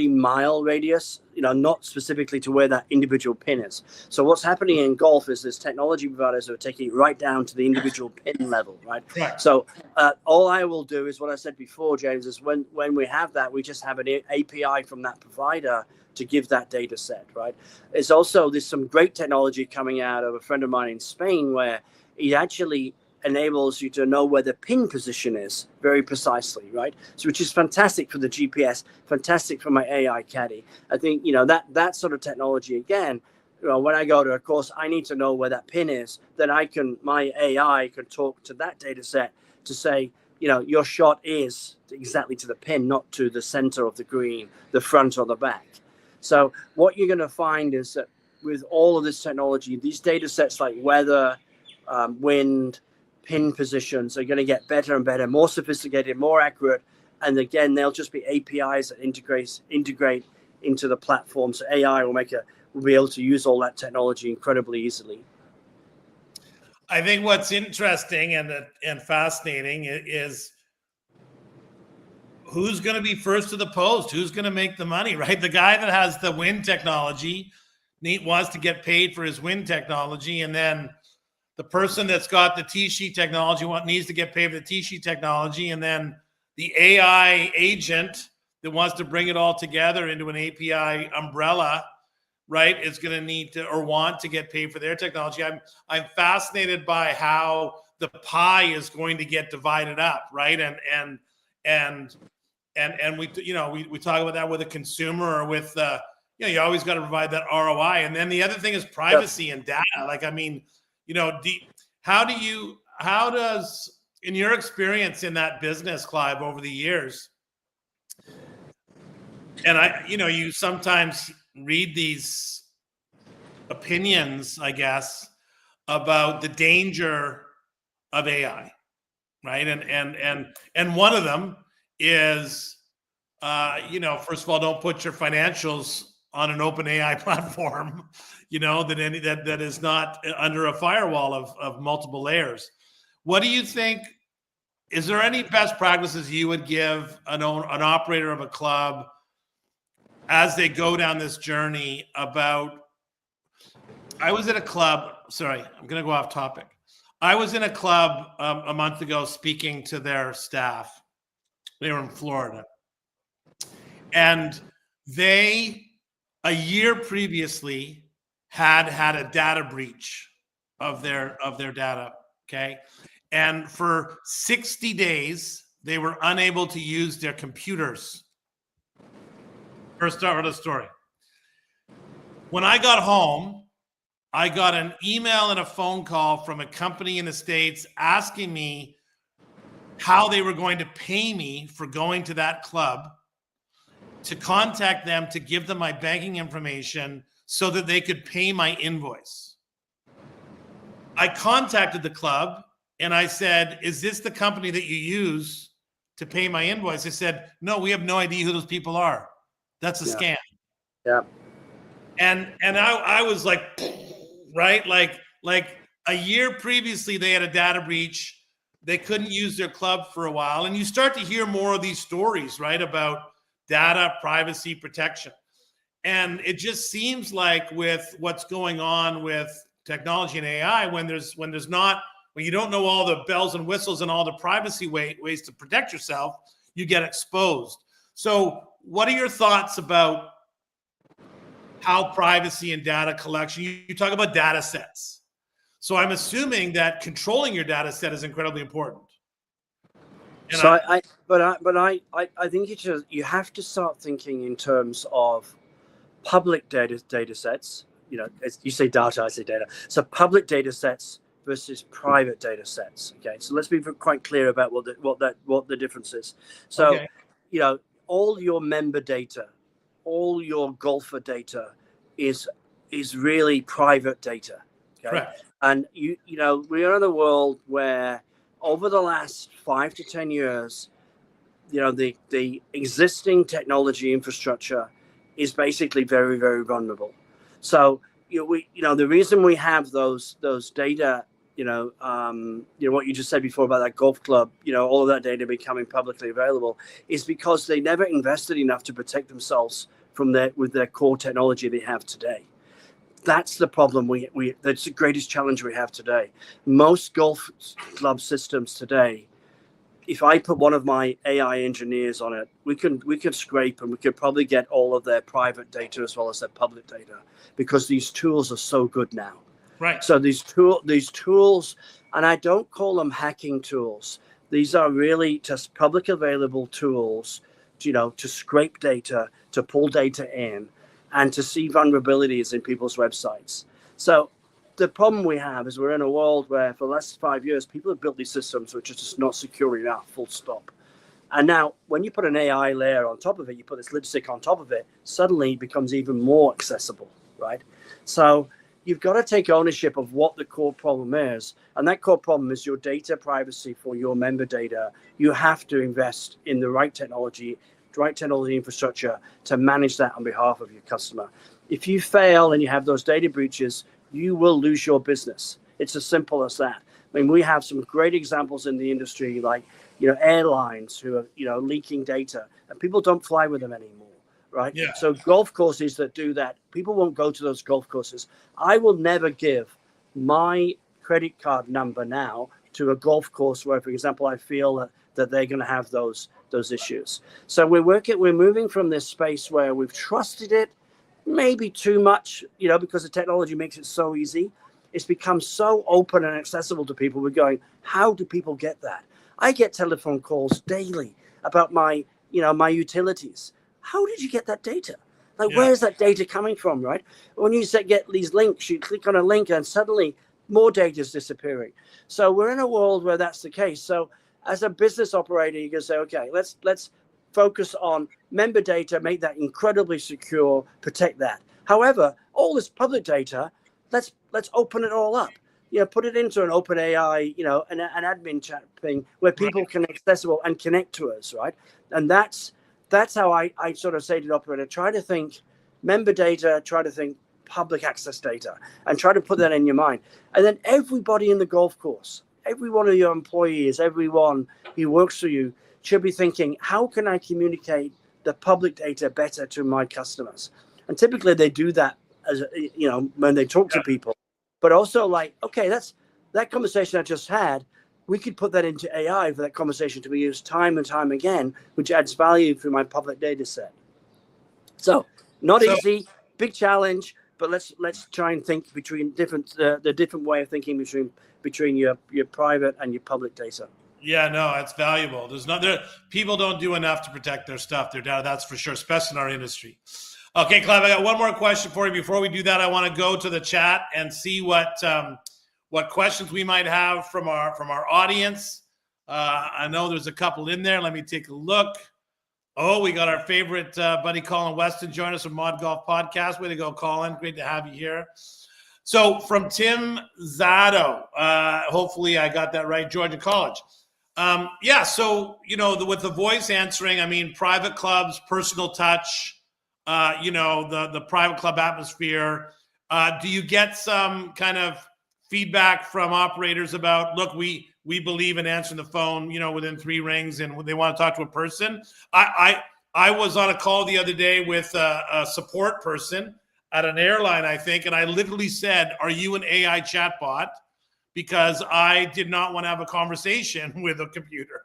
mile radius, not specifically to where that individual pin is. So what's happening in golf is there's technology providers who are taking it right down to the individual pin level, right? So all I will do is what I said before, James, is when we have that, we just have an API from that provider to give that data set, right? There's some great technology coming out of a friend of mine in Spain where he actually enables you to know where the pin position is very precisely, right? So which is fantastic for the GPS, fantastic for my AI caddy. I think, that sort of technology, again, when I go to a course, I need to know where that pin is. Then my AI can talk to that data set to say, your shot is exactly to the pin, not to the center of the green, the front or the back. So what you're going to find is that with all of this technology, these data sets like weather, wind, pin positions are going to get better and better, more sophisticated, more accurate. And again, they'll just be APIs that integrate into the platform. So AI will be able to use all that technology incredibly easily. I think what's interesting and fascinating is who's going to be first to the post, who's going to make the money, right? The guy that has the wind technology wants to get paid for his wind technology, and then the person that's got the T-sheet technology needs to get paid for the T-sheet technology, and then the AI agent that wants to bring it all together into an API umbrella, right, is going to need to or want to get paid for their technology. I'm fascinated by how the pie is going to get divided up, right? And we talk about that with a consumer or with you always got to provide that ROI. And then the other thing is privacy and data. How does, in your experience in that business, Clive, over the years, and you sometimes read these opinions, I guess, about the danger of AI, right? And one of them is, first of all, don't put your financials on an open AI platform, that is not under a firewall of multiple layers. What do you think? Is there any best practices you would give an operator of a club as they go down this journey about? I was at a club. Sorry, I'm going to go off topic. I was in a club a month ago speaking to their staff. They were in Florida. And they, a year previously, had a data breach of their data, okay? And for 60 days, they were unable to use their computers. First start of the story. When I got home, I got an email and a phone call from a company in the States asking me how they were going to pay me for going to that club, to contact them, to give them my banking information so that they could pay my invoice. I contacted the club and I said, is this the company that you use to pay my invoice? They said, no, we have no idea who those people are. That's a scam. Yeah. And I was like, right? Like a year previously, they had a data breach. They couldn't use their club for a while. And you start to hear more of these stories, right? About data privacy protection. And it just seems like with what's going on with technology and AI, when you don't know all the bells and whistles and all the privacy ways to protect yourself, you get exposed. So what are your thoughts about how privacy and data collection, you talk about data sets. So I'm assuming that controlling your data set is incredibly important. And so I think you have to start thinking in terms of public data sets. You know, as you say data, I say data. So public data sets versus private data sets. Okay, so let's be quite clear about what the difference is. So, you know, all your member data, all your golfer data is really private data. Okay? Correct. And you know, we are in a world where over the last 5 to 10 years, you know, the existing technology infrastructure is basically very, very vulnerable. So the reason we have those data, what you just said before about that golf club, all of that data becoming publicly available, is because they never invested enough to protect themselves with their core technology they have today. That's the problem. That's the greatest challenge we have today. Most golf club systems today, if I put one of my AI engineers on it, we could scrape and we could probably get all of their private data as well as their public data, because these tools are so good now. Right. So these tools, and I don't call them hacking tools. These are really just public available tools, to scrape data, to pull data in, and to see vulnerabilities in people's websites. So the problem we have is we're in a world where for the last 5 years, people have built these systems which are just not secure enough, full stop. And now when you put an AI layer on top of it, you put this lipstick on top of it, suddenly it becomes even more accessible, right? So you've got to take ownership of what the core problem is. And that core problem is your data privacy for your member data. You have to invest in the right technology infrastructure to manage that on behalf of your customer. If you fail and you have those data breaches, you will lose your business. It's as simple as that. I mean, we have some great examples in the industry, like, airlines who are, leaking data, and people don't fly with them anymore, right? Yeah. So golf courses that do that, people won't go to those golf courses. I will never give my credit card number now to a golf course where, for example, I feel that they're going to have those issues. So we're moving from this space where we've trusted it maybe too much, because the technology makes it so easy. It's become so open and accessible to people. We're going, how do people get that? I get telephone calls daily about my utilities. How did you get that data? Like, where's that data coming from, right? When you get these links, you click on a link and suddenly more data is disappearing. So we're in a world where that's the case. So as a business operator, you can say, okay, let's focus on member data, make that incredibly secure, protect that. However, all this public data, let's open it all up. Put it into an open AI, an admin chat thing where people can accessible and connect to us, right? And that's how I sort of say to the operator, try to think member data, try to think public access data, and try to put that in your mind. And then everybody in the golf course, every one of your employees, everyone who works for you should be thinking, how can I communicate the public data better to my customers? And typically they do that as when they talk to people, but also like, okay, that conversation I just had, we could put that into AI for that conversation to be used time and time again, which adds value through my public data set. So not easy, big challenge, but let's try and think between the different way of thinking between your private and your public data. Yeah, no, it's valuable. People don't do enough to protect their stuff, their data, that's for sure, especially in our industry. Okay, Clive, I got one more question for you. Before we do that, I want to go to the chat and see what questions we might have from our audience. I know there's a couple in there. Let me take a look. Oh, we got our favorite buddy Colin Weston join us from Mod Golf Podcast. Way to go, Colin. Great to have you here. So from Tim Zado, hopefully I got that right, Georgia College. So, with the voice answering, I mean, private clubs, personal touch, the private club atmosphere. Do you get some kind of feedback from operators about, look, we believe in answering the phone, within 3 rings, and they want to talk to a person? I was on a call the other day with a support person at an airline, I think, and I literally said, "Are you an AI chatbot?" Because I did not want to have a conversation with a computer.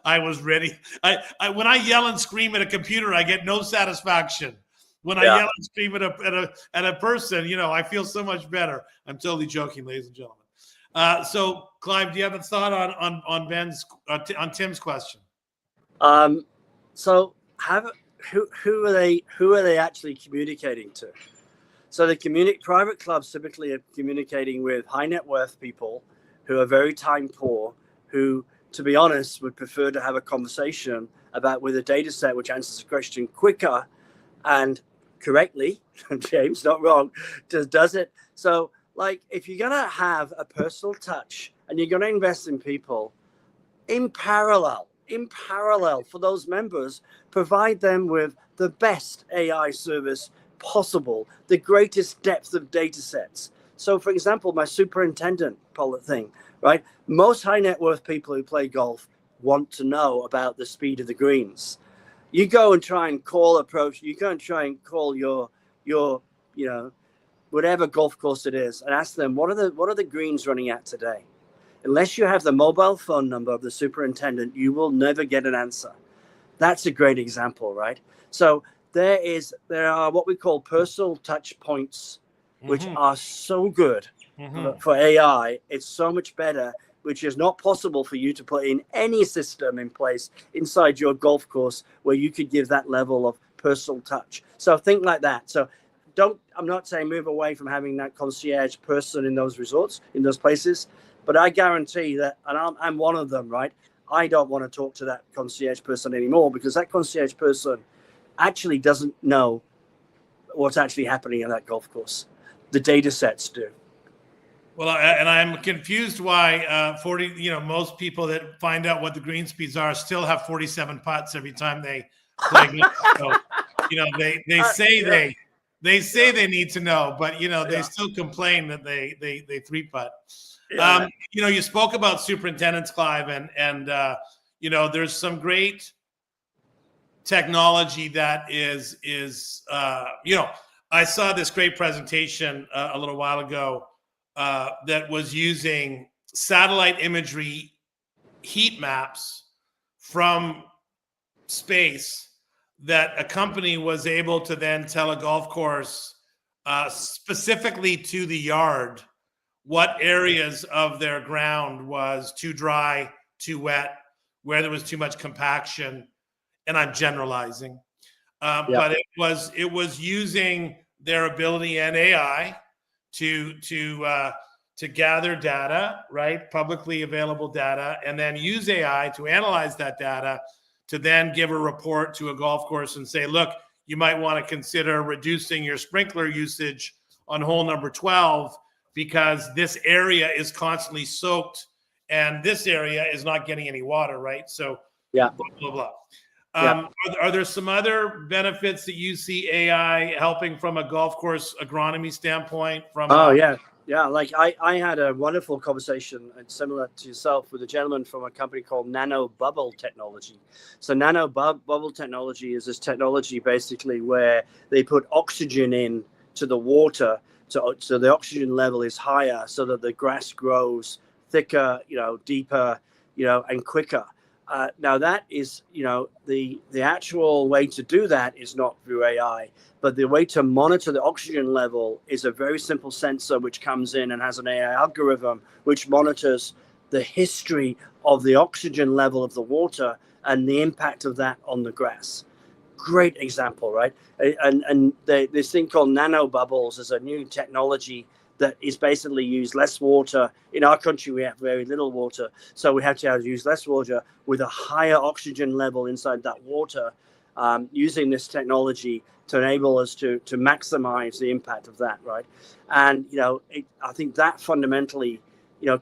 I was ready. When I yell and scream at a computer, I get no satisfaction. When I yell and scream at a person, I feel so much better. I'm totally joking, ladies and gentlemen. So, Clive, do you have a thought on Ben's on Tim's question? So, who are they actually communicating to? So the private clubs typically are communicating with high net worth people who are very time poor, who, to be honest, would prefer to have a conversation with a data set which answers the question quicker and correctly. James, not wrong, does it. So, like, if you're going to have a personal touch and you're going to invest in people, in parallel for those members, provide them with the best AI service possible, the greatest depth of data sets. So, for example, my superintendent thing, right? Most high net worth people who play golf want to know about the speed of the greens. You go and try and call your whatever golf course it is and ask them, what are the greens running at today? Unless you have the mobile phone number of the superintendent, you will never get an answer. That's a great example, right? So there are what we call personal touch points, which are so good for AI. It's so much better, which is not possible for you to put in any system in place inside your golf course where you could give that level of personal touch. So think like that. So I'm not saying move away from having that concierge person in those resorts, in those places, but I guarantee that, and I'm one of them, right? I don't want to talk to that concierge person anymore, because that concierge person actually doesn't know what's actually happening in that golf course. The data sets do. Well, and I'm confused why most people that find out what the green speeds are still have 47 putts every time they play. So, they say they need to know, but they still complain that they 3-putt. Yeah. You spoke about superintendents, Clive, and there's some great technology that is I saw this great presentation a little while ago that was using satellite imagery heat maps from space, that a company was able to then tell a golf course specifically to the yard what areas of their ground was too dry, too wet, where there was too much compaction. And I'm generalizing, but it was using their ability and AI to gather data, right, publicly available data, and then use AI to analyze that data to then give a report to a golf course and say, look, you might want to consider reducing your sprinkler usage on hole number 12 because this area is constantly soaked and this area is not getting any water, right? So blah, blah, blah. Are there some other benefits that you see AI helping from a golf course agronomy standpoint? Yeah, like I had a wonderful conversation, similar to yourself, with a gentleman from a company called Nano Bubble Technology. So Bubble Technology is this technology basically where they put oxygen in to the water, so the oxygen level is higher, so that the grass grows thicker, deeper, and quicker. Now that is, the actual way to do that is not through AI. But the way to monitor the oxygen level is a very simple sensor which comes in and has an AI algorithm which monitors the history of the oxygen level of the water and the impact of that on the grass. Great example, right? And this thing called nano bubbles is a new technology that is basically use less water. In our country, we have very little water, so we have to use less water with a higher oxygen level inside that water, using this technology to enable us to maximize the impact of that, right? And I think that fundamentally,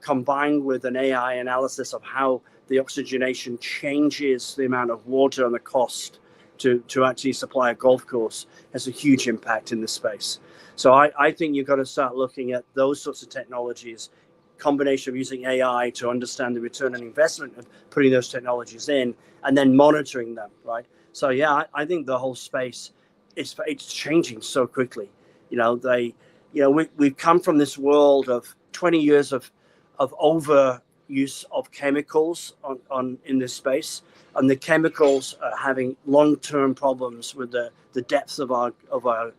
combined with an AI analysis of how the oxygenation changes the amount of water and the cost to actually supply a golf course, has a huge impact in this space. So I think you've got to start looking at those sorts of technologies, combination of using AI to understand the return on investment of putting those technologies in, and then monitoring them, right? So yeah, I think the whole space, it's changing so quickly. We've come from this world of 20 years of overuse of chemicals in this space, and the chemicals are having long-term problems with the depths of the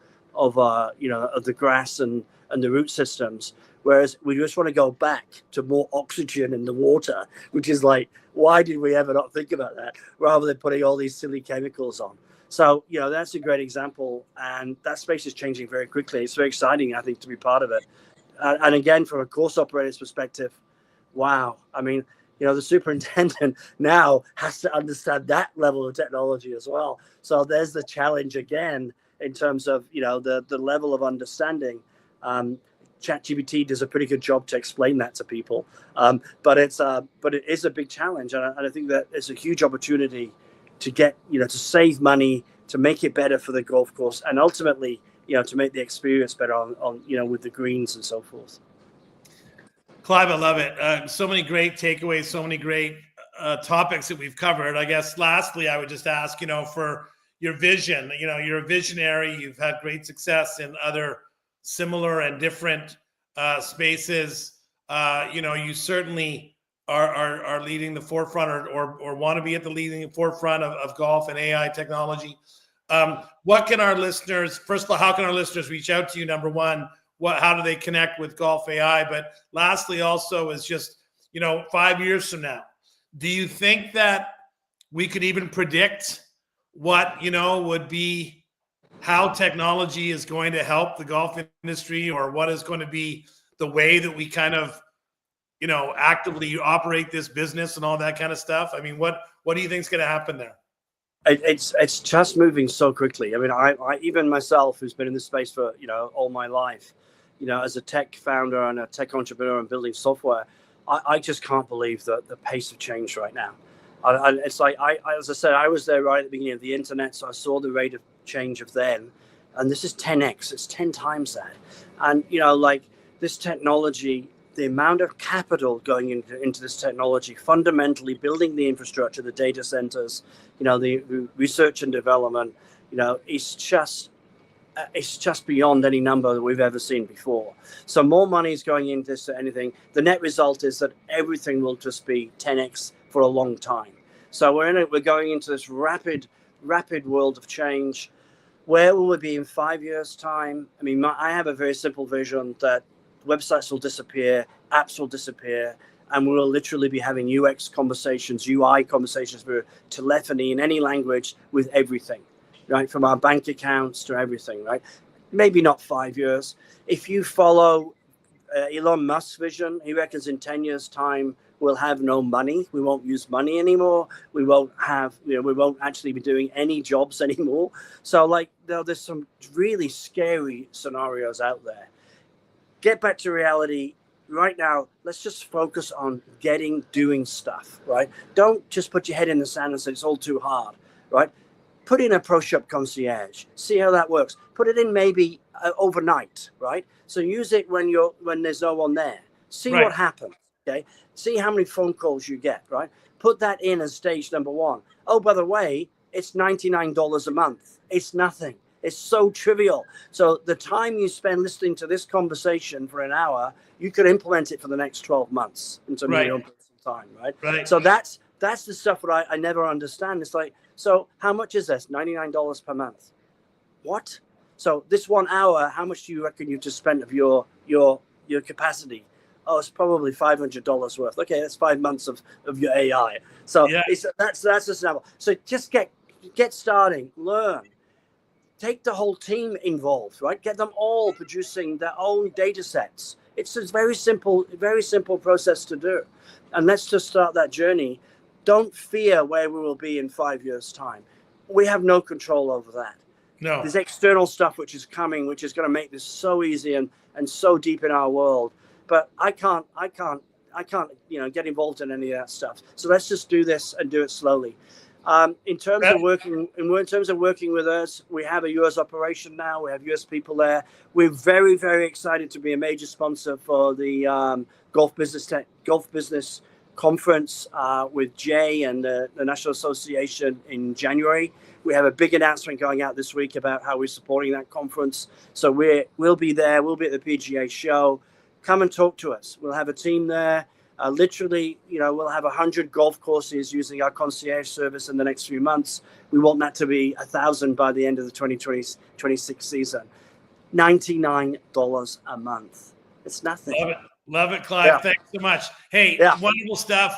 grass and the root systems. Whereas we just want to go back to more oxygen in the water, which is like, why did we ever not think about that, rather than putting all these silly chemicals on? So, that's a great example, and that space is changing very quickly. It's very exciting, I think, to be part of it. And again, from a course operator's perspective, wow. I mean, the superintendent now has to understand that level of technology as well. So there's the challenge again in terms of, the level of understanding. ChatGPT does a pretty good job to explain that to people, but it is a big challenge, and I think that it's a huge opportunity to get, to save money, to make it better for the golf course, and ultimately, to make the experience better on with the greens and so forth. Clive, I love it. So many great takeaways, so many great topics that we've covered. I guess lastly, I would just ask, for your vision. You're a visionary. You've had great success in other similar and different spaces. You certainly are leading the forefront or want to be at the leading forefront of golf and AI technology. What can our listeners, first of all, how can our listeners reach out to you? Number one, how do they connect with Golf.ai? But lastly, also is just, 5 years from now, do you think that we could even predict what, would be how technology is going to help the golf industry, or what is going to be the way that we kind of, actively operate this business and all that kind of stuff? I mean, what do you think is going to happen there? It's just moving so quickly. I mean, I even myself, who's been in this space for, all my life, as a tech founder and a tech entrepreneur and building software, I just can't believe the pace of change right now. It's like, as I said, I was there right at the beginning of the internet, so I saw the rate of change of then, and this is 10x. It's 10 times that. And like this technology, the amount of capital going into this technology, fundamentally building the infrastructure, the data centers, the research and development, it's just beyond any number that we've ever seen before. So more money is going into this than anything. The net result is that everything will just be 10x for a long time. So we're going into this rapid world of change. Where will we be in 5 years' time? I mean, I have a very simple vision that websites will disappear, apps will disappear, and we will literally be having UX conversations, UI conversations for telephony in any language with everything, right? From our bank accounts to everything, right? Maybe not 5 years. If you follow Elon Musk's vision, he reckons in 10 years' time, we'll have no money. We won't use money anymore. We won't have, we won't actually be doing any jobs anymore. So there's some really scary scenarios out there. Get back to reality right now. Let's just focus on doing stuff, right? Don't just put your head in the sand and say it's all too hard, right? Put in a Pro Shop Concierge. See how that works. Put it in maybe overnight, right? So use it when there's no one there. See what happens. Okay. See how many phone calls you get. Right. Put that in as stage number 1. Oh, by the way, it's $99 a month. It's nothing. It's so trivial. So the time you spend listening to this conversation for an hour, you could implement it for the next 12 months in terms of your own personal time, right? So that's the stuff that I never understand. It's like, so how much is this? $99 per month. What? So this 1 hour, how much do you reckon you've just spent of your capacity? Oh, it's probably $500 worth. Okay, that's 5 months of your AI. So that's the level. So just get starting, learn. Take the whole team involved, right? Get them all producing their own data sets. It's a very simple process to do. And let's just start that journey. Don't fear where we will be in 5 years' time. We have no control over that. No. There's external stuff which is coming, which is going to make this so easy and so deep in our world. But I can't, get involved in any of that stuff. So let's just do this and do it slowly. In terms of working with us, we have a US operation now. We have US people there. We're very, very excited to be a major sponsor for the Golf Business Conference with Jay and the National Association in January. We have a big announcement going out this week about how we're supporting that conference. So we'll be there. We'll be at the PGA show. Come and talk to us. We'll have a team there. Literally, we'll have 100 golf courses using our concierge service in the next few months. We want that to be 1,000 by the end of the 2026 season. $99 a month. It's nothing. Love it, Clive. Thanks so much. Hey, wonderful stuff.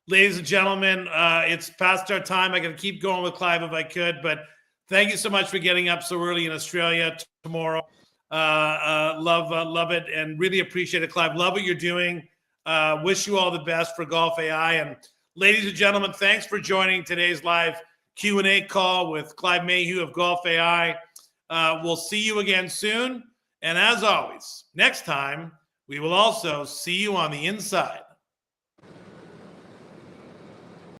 Ladies and gentlemen, it's past our time. I could keep going with Clive if I could, but thank you so much for getting up so early in Australia tomorrow. Love it and really appreciate it, Clive. Love what you're doing. Wish you all the best for Golf.ai. And ladies and gentlemen, thanks for joining today's live Q&A call with Clive Mayhew of Golf.ai. We'll see you again soon. And as always, next time, we will also see you on the inside.